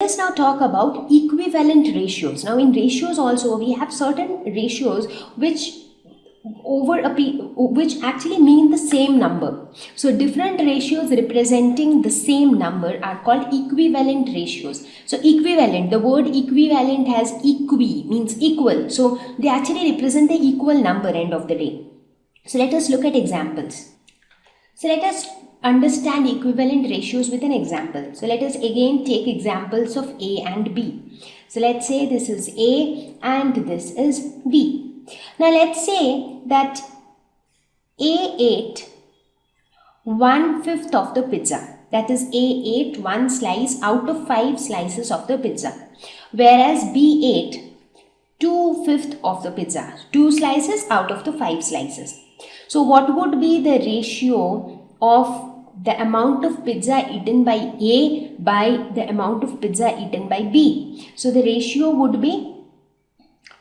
Let us now talk about equivalent ratios. Now in ratios also we have certain ratios which actually mean the same number. So different ratios representing the same number are called equivalent ratios. So equivalent, the word equivalent has equi, means equal. So they actually represent the equal number end of the day. So let us look at examples. So let us understand equivalent ratios with an example. So let us again take examples of A and B. So let's say this is A and this is B. Now let's say that A ate 1/5 of the pizza. That is, A ate one slice out of 5 slices of the pizza. Whereas B ate 2/5 of the pizza. 2 slices out of the 5 slices. So what would be the ratio of the amount of pizza eaten by A by the amount of pizza eaten by B? So the ratio would be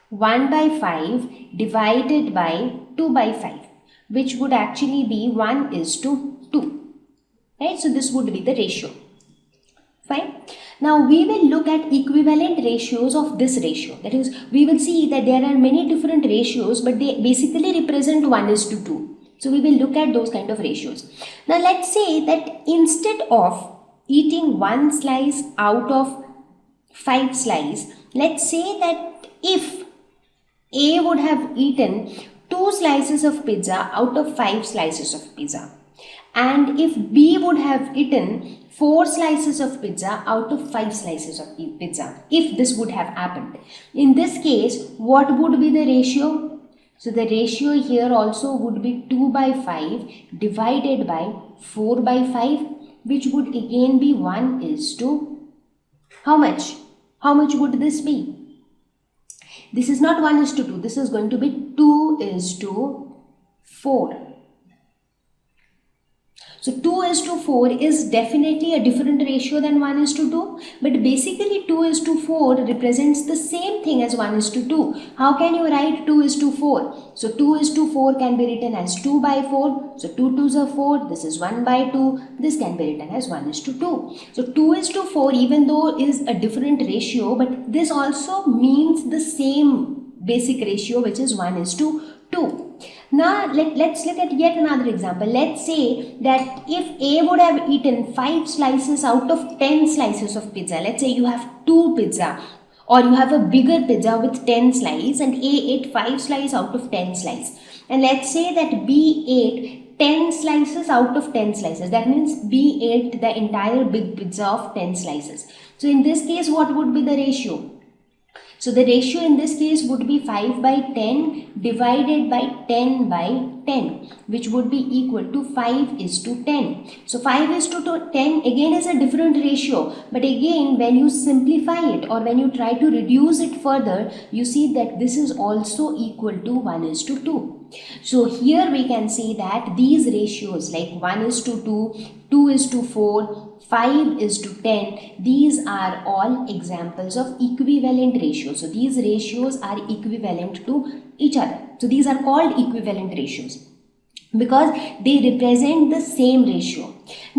1/5 divided by 2/5, which would actually be 1:2. Right? So this would be the ratio. Fine. Now we will look at equivalent ratios of this ratio. That is, we will see that there are many different ratios, but they basically represent 1:2. So we will look at those kind of ratios. Now let's say that instead of eating one slice out of 5 slices, let's say that if A would have eaten 2 slices of pizza out of 5 slices of pizza, and if B would have eaten 4 slices of pizza out of 5 slices of pizza, if this would have happened, in this case, what would be the ratio? So the ratio here also would be 2/5 divided by 4/5, which would again be 1:2. How much? How much would this be? This is not 1:2. This is going to be 2:4. So 2:4 is definitely a different ratio than 1:2, but basically 2:4 represents the same thing as 1:2. How can you write 2:4? So 2:4 can be written as 2/4. So 2 2s are 4. This is 1/2. This can be written as 1:2. So 2:4, even though is a different ratio, but this also means the same basic ratio, which is 1:2. Now let's look at yet another example. Let's say that if A would have eaten 5 slices out of 10 slices of pizza. Let's say you have 2 pizza, or you have a bigger pizza with 10 slices, and A ate 5 slices out of 10 slices. And let's say that B ate 10 slices out of 10 slices. That means B ate the entire big pizza of 10 slices. So in this case, what would be the ratio? So the ratio in this case would be 5/10 divided by 10/10, which would be equal to 5:10. So 5:10 again is a different ratio, but again when you simplify it or when you try to reduce it further, you see that this is also equal to 1:2. So here we can see that these ratios like 1:2, 2:4, 5:10, these are all examples of equivalent ratios. So these ratios are equivalent to each other. So these are called equivalent ratios because they represent the same ratio.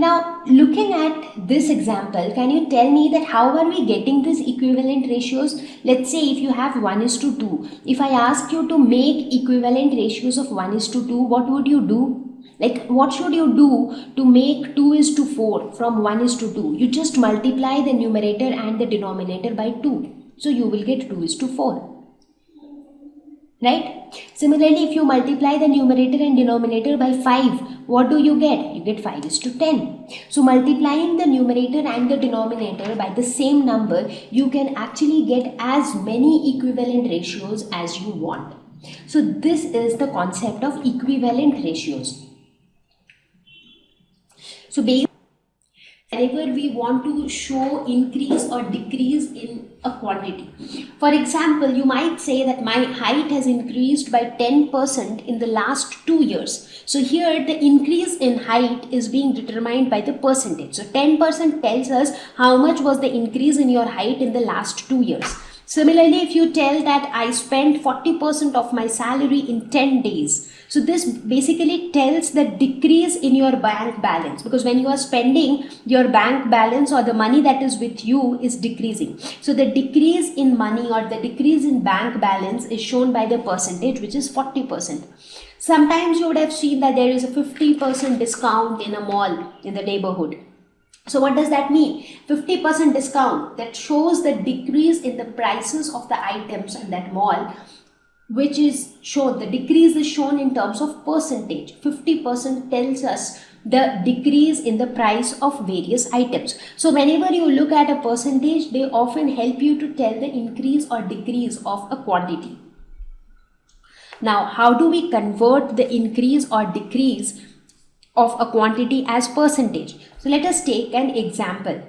Now looking at this example, can you tell me that how are we getting these equivalent ratios? Let's say if you have 1:2, if I ask you to make equivalent ratios of 1:2, what would you do? Like, what should you do to make 2:4 from 1:2? You just multiply the numerator and the denominator by 2. So you will get 2:4. Right? Similarly, if you multiply the numerator and denominator by 5, what do you get? You get 5:10. So multiplying the numerator and the denominator by the same number, you can actually get as many equivalent ratios as you want. So this is the concept of equivalent ratios. So whenever we want to show increase or decrease in a quantity. For example, you might say that my height has increased by 10% in the last 2 years. So here the increase in height is being determined by the percentage. So 10% tells us how much was the increase in your height in the last 2 years. Similarly, if you tell that I spent 40% of my salary in 10 days, so this basically tells the decrease in your bank balance, because when you are spending, your bank balance or the money that is with you is decreasing. So the decrease in money or the decrease in bank balance is shown by the percentage, which is 40%. Sometimes you would have seen that there is a 50% discount in a mall in the neighborhood. So what does that mean? 50% discount, that shows the decrease in the prices of the items in that mall, which is shown, the decrease is shown in terms of percentage. 50% tells us the decrease in the price of various items. So whenever you look at a percentage, they often help you to tell the increase or decrease of a quantity. Now, how do we convert the increase or decrease of a quantity as percentage? So let us take an example.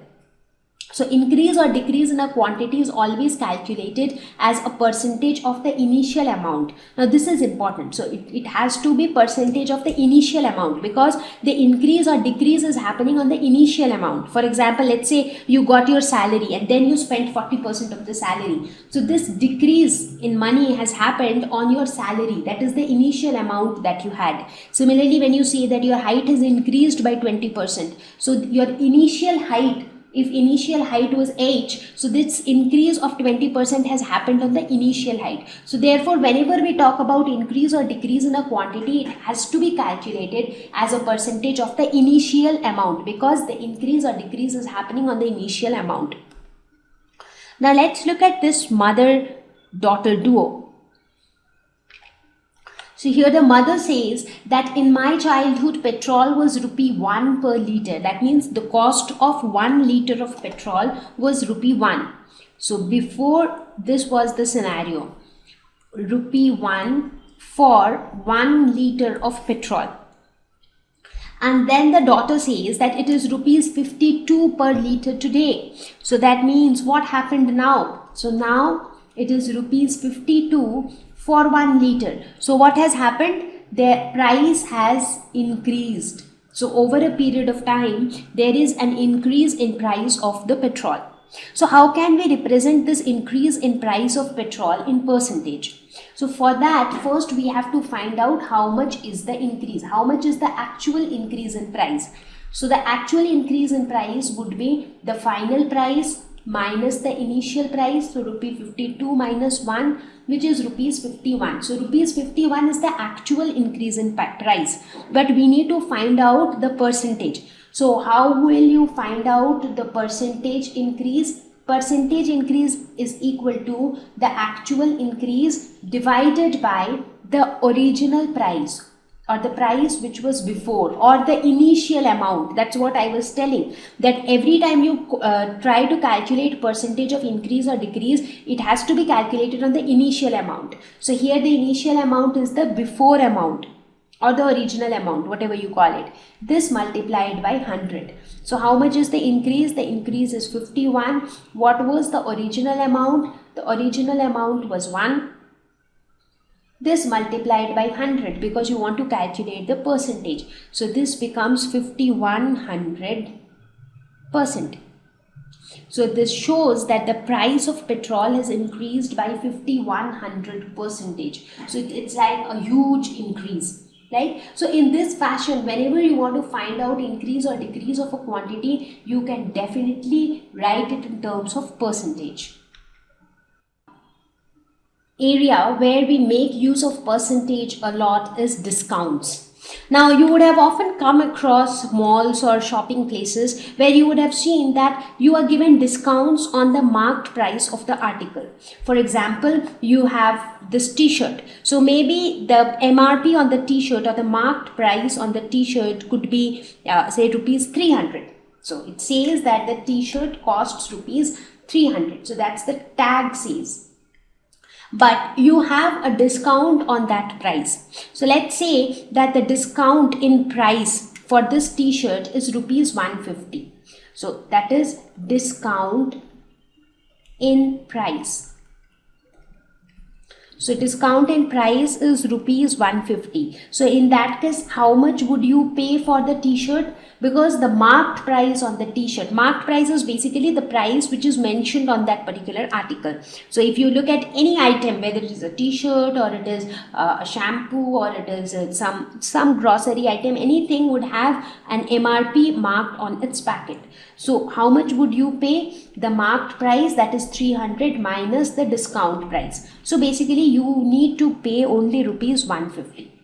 So increase or decrease in a quantity is always calculated as a percentage of the initial amount. Now this is important. So it has to be percentage of the initial amount, because the increase or decrease is happening on the initial amount. For example, let's say you got your salary and then you spent 40% of the salary. So this decrease in money has happened on your salary. That is the initial amount that you had. Similarly, when you say that your height has increased by 20%, so your initial height, if initial height was h, so this increase of 20% has happened on the initial height. So therefore, whenever we talk about increase or decrease in a quantity, it has to be calculated as a percentage of the initial amount, because the increase or decrease is happening on the initial amount. Now let's look at this mother-daughter duo. So here the mother says that in my childhood, petrol was ₹1 per liter. That means the cost of 1 liter of petrol was ₹1. So before, this was the scenario, ₹1 for 1 liter of petrol. And then the daughter says that it is ₹52 per liter today. So that means what happened now? So now it is ₹52 for 1 liter. So what has happened? The price has increased. So over a period of time, there is an increase in price of the petrol. So how can we represent this increase in price of petrol in percentage? So for that, first we have to find out how much is the increase, how much is the actual increase in price. So the actual increase in price would be the final price minus the initial price, so ₹52 minus 1, which is ₹51. So ₹51 is the actual increase in price, but we need to find out the percentage. So how will you find out the percentage increase? Percentage increase is equal to the actual increase divided by the original price, or the price which was before, or the initial amount. That's what I was telling, that every time you try to calculate percentage of increase or decrease, it has to be calculated on the initial amount. So here the initial amount is the before amount, or the original amount, whatever you call it. This multiplied by 100. So how much is the increase? The increase is 51. What was the original amount? The original amount was 1. This multiplied by 100, because you want to calculate the percentage. So this becomes 5100%. So this shows that the price of petrol has increased by 5100%. So it's like a huge increase. Right? So in this fashion, whenever you want to find out increase or decrease of a quantity, you can definitely write it in terms of percentage. Area where we make use of percentage a lot is discounts. Now you would have often come across malls or shopping places where you would have seen that you are given discounts on the marked price of the article. For example, you have this t-shirt. So maybe the MRP on the t-shirt, or the marked price on the t-shirt, could be say ₹300. So it says that the t-shirt costs ₹300. So that's the tag says. But you have a discount on that price. So let's say that the discount in price for this t-shirt is ₹150. So that is discount in price. So discount in price is rupees 150. So in that case, how much would you pay for the t-shirt? Because the marked price on the t-shirt, marked price is basically the price which is mentioned on that particular article. So if you look at any item, whether it is a t-shirt or it is a shampoo or it is some grocery item, anything would have an MRP marked on its packet. So how much would you pay? The marked price, that is 300 minus the discount price. So basically you need to pay only rupees 150.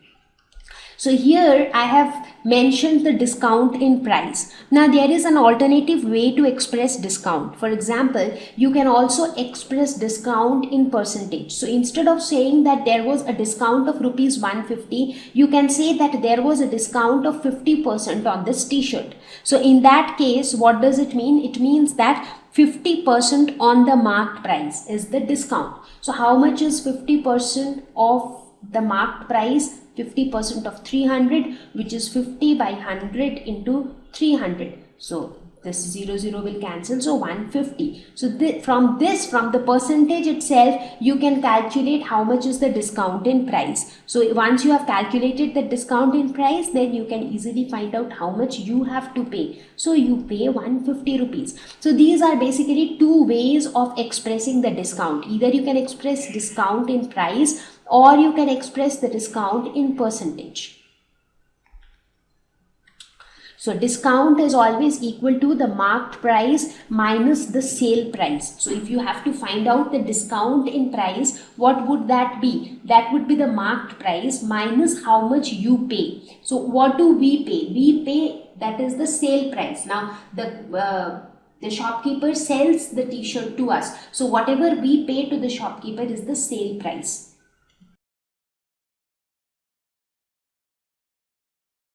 So here I have mentioned the discount in price. Now there is an alternative way to express discount. For example, you can also express discount in percentage. So instead of saying that there was a discount of rupees 150, you can say that there was a discount of 50% on this t-shirt. So in that case, what does it mean? It means that 50% on the marked price is the discount. So how much is 50% of the marked price? 50% of 300, which is 50 by 100 into 300. So this 0 will cancel, so 150. So from the percentage itself, you can calculate how much is the discount in price. So once you have calculated the discount in price, then you can easily find out how much you have to pay. So you pay 150 rupees. So these are basically two ways of expressing the discount. Either you can express discount in price, or you can express the discount in percentage. So discount is always equal to the marked price minus the sale price. So if you have to find out the discount in price, what would that be? That would be the marked price minus how much you pay. So what do we pay? We pay, that is the sale price. Now the shopkeeper sells the t-shirt to us. So whatever we pay to the shopkeeper is the sale price.